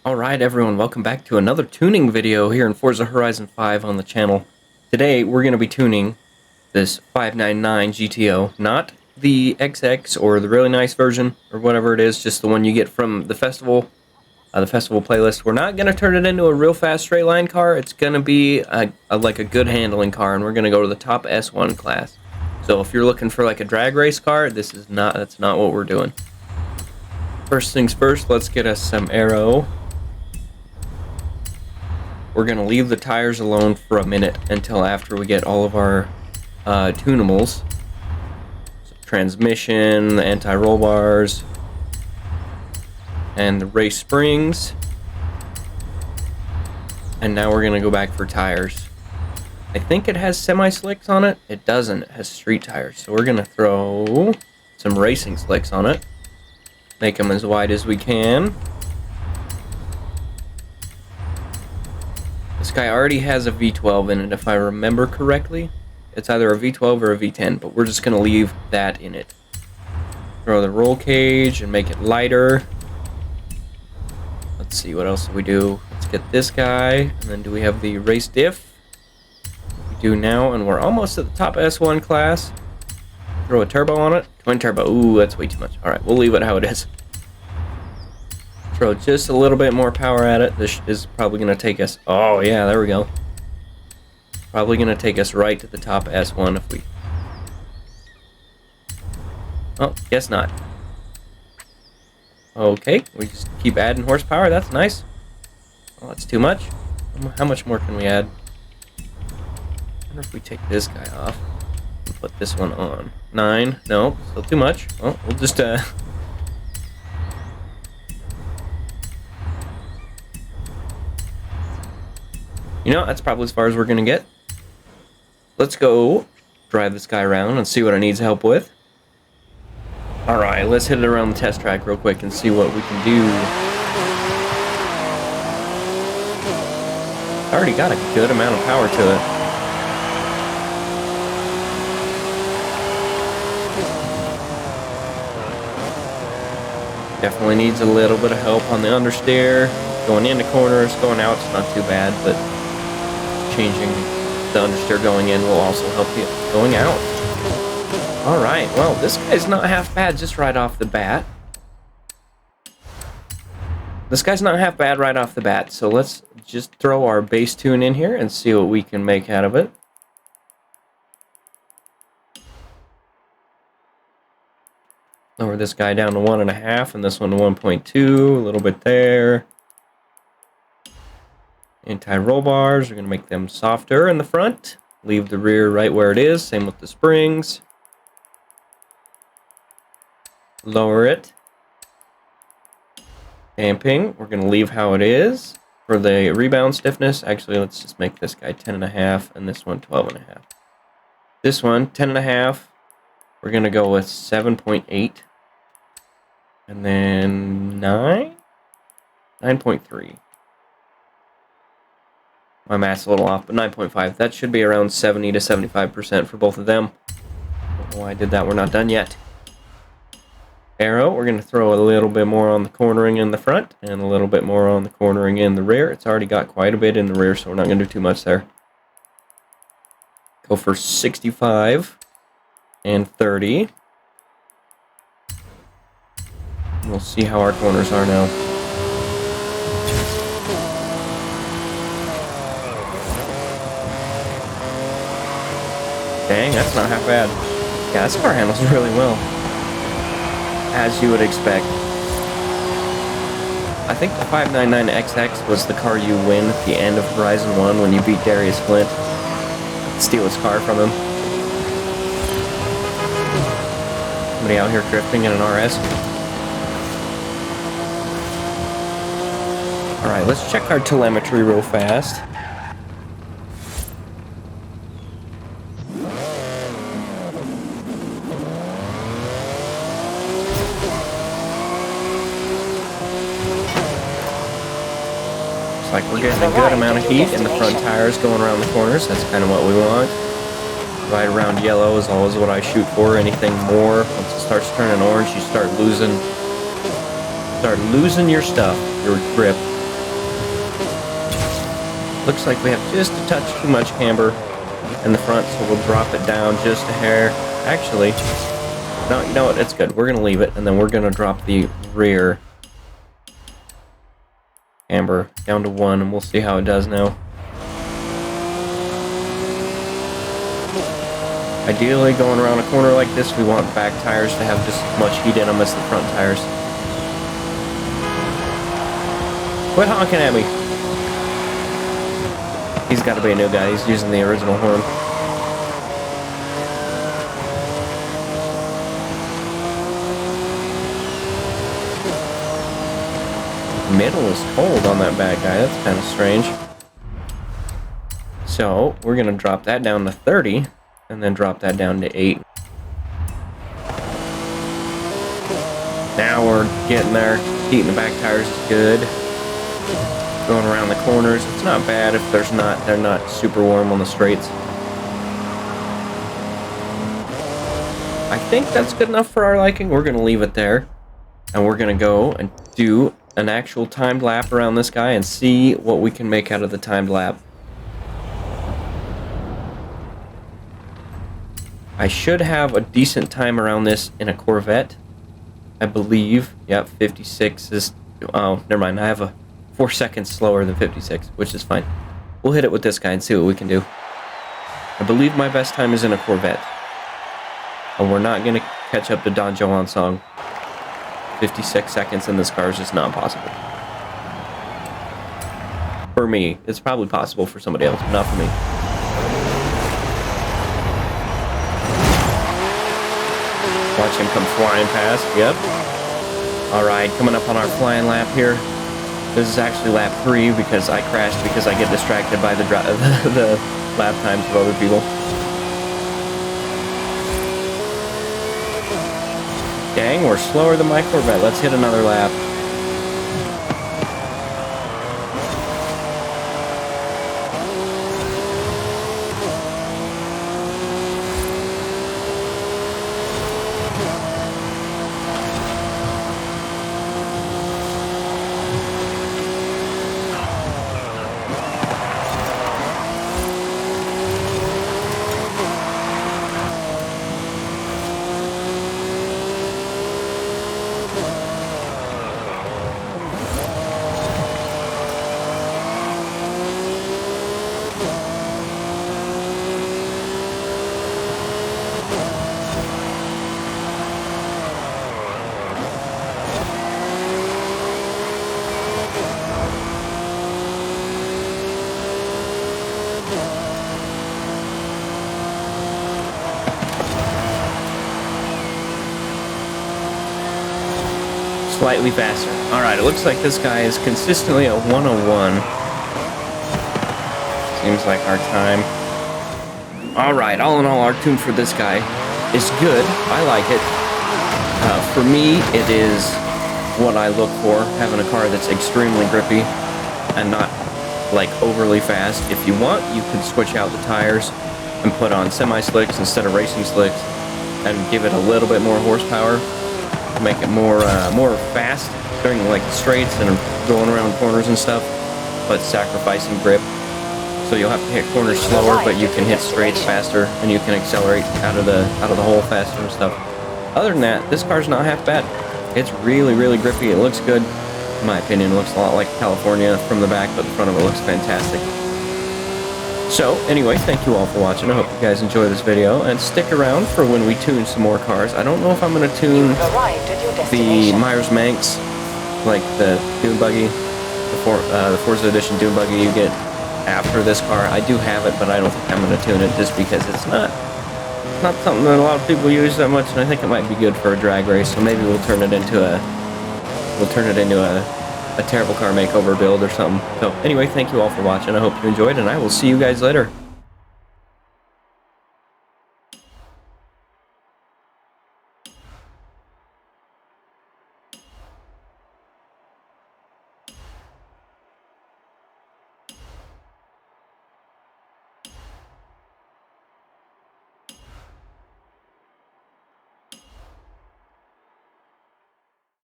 Alright everyone, welcome back to another tuning video here in Forza Horizon 5 on the channel. Today we're going to be tuning this 599 GTO, not the XX or the really nice version or whatever it is, just the one you get from the festival playlist. We're not going to turn it into a real fast straight line car. It's going to be like a good handling car, and we're going to go to the top S1 class. So if you're looking for like a drag race car, that's not what we're doing. First things first, let's get us some aero. We're going to leave the tires alone for a minute until after we get all of our tunables. So transmission, the anti-roll bars, and the race springs. And now we're going to go back for tires. I think it has semi-slicks on it. It doesn't. It has street tires. So we're going to throw some racing slicks on it. Make them as wide as we can. This guy already has a V12 in it, if I remember correctly. It's either a V12 or a V10, but we're just going to leave that in it. Throw the roll cage and make it lighter. Let's see, what else do we do? Let's get this guy, and then do we have the race diff? We do now, and we're almost at the top S1 class. Throw a turbo on it. Twin turbo. Ooh, that's way too much. Alright, we'll leave it how it is. Throw just a little bit more power at it. This is probably going to take us... Oh, yeah, there we go. Probably going to take us right to the top S1 if we... Oh, guess not. Okay, we just keep adding horsepower. That's nice. Well, that's too much. How much more can we add? I wonder if we take this guy off and put this one on. 9. No, still too much. Well, we'll just... You know, that's probably as far as we're going to get. Let's go drive this guy around and see what it needs help with. Alright, let's hit it around the test track real quick and see what we can do. It's already got a good amount of power to it. Definitely needs a little bit of help on the understeer. Going into corners, going out, it's not too bad, but changing the understeer going in will also help you going out. Alright, well, this guy's not half bad just right off the bat. So let's just throw our base tune in here and see what we can make out of it. Lower this guy down to 1.5 and this one to 1.2, a little bit there. Anti-roll bars, we're going to make them softer in the front. Leave the rear right where it is. Same with the springs. Lower it. Damping, we're going to leave how it is. For the rebound stiffness, actually, let's just make this guy 10.5 and this one 12.5. This one, 10.5. We're going to go with 7.8. And then 9? 9.3. My math's a little off, but 9.5. That should be around 70 to 75% for both of them. Don't know why I did that. We're not done yet. Aero, we're going to throw a little bit more on the cornering in the front and a little bit more on the cornering in the rear. It's already got quite a bit in the rear, so we're not going to do too much there. Go for 65 and 30. We'll see how our corners are now. Dang, that's not half bad. Yeah, this car handles really well. As you would expect. I think the 599XX was the car you win at the end of Horizon 1 when you beat Darius Flint. Steal his car from him. Somebody out here drifting in an RS. Alright, let's check our telemetry real fast. Like we're getting a good amount of heat in the front tires going around the corners. That's kind of what we want. Right around yellow is always what I shoot for. Anything more, once it starts turning orange, you start losing your stuff, your grip. Looks like we have just a touch too much camber in the front, so we'll drop it down just a hair. Actually, no, you know what? It's good. We're going to leave it, and then we're going to drop the rear camber down to 1, and we'll see how it does now. Ideally, going around a corner like this, we want back tires to have just as much heat in them as the front tires. Quit honking at me. He's got to be a new guy. He's using the original horn. Middle is cold on that bad guy. That's kind of strange. So, we're going to drop that down to 30. And then drop that down to 8. Now we're getting there. Heating the back tires is good. Going around the corners, it's not bad if they're not super warm on the straights. I think that's good enough for our liking. We're going to leave it there. And we're going to go and do an actual timed lap around this guy and see what we can make out of the timed lap. I should have a decent time around this in a Corvette, I believe. Yep, 56 is... Oh, never mind. I have a 4 seconds slower than 56, which is fine. We'll hit it with this guy and see what we can do. I believe my best time is in a Corvette. And we're not going to catch up to Don Johan's song. 56 seconds in this car is just not possible. For me. It's probably possible for somebody else, but not for me. Watch him come flying past. Yep. Alright, coming up on our flying lap here. This is actually lap 3 because I crashed because I get distracted by the lap times of other people. Dang, we're slower than my Corvette. Let's hit another lap. Slightly faster. Alright, it looks like this guy is consistently a 101. Seems like our time. Alright, all in all, our tune for this guy is good. I like it. For me, it is what I look for, having a car that's extremely grippy and not like overly fast. If you want, you can switch out the tires and put on semi-slicks instead of racing slicks and give it a little bit more horsepower. Make it more fast during like the straights and going around corners and stuff, but sacrificing grip. So you'll have to hit corners slower, but you can hit straights faster and you can accelerate out of the hole faster and stuff. Other than that, this car's not half bad. It's really, really grippy. It looks good. In my opinion, it looks a lot like California from the back, but the front of it looks fantastic. So, anyway, thank you all for watching. I hope you guys enjoy this video, and stick around for when we tune some more cars. I don't know if I'm going to tune the Myers-Manx, like the dune buggy, the Forza Edition dune buggy you get after this car. I do have it, but I don't think I'm going to tune it just because it's not something that a lot of people use that much, and I think it might be good for a drag race. So maybe we'll turn it into a terrible car makeover build or something. So anyway, thank you all for watching. I hope you enjoyed, and I will see you guys later.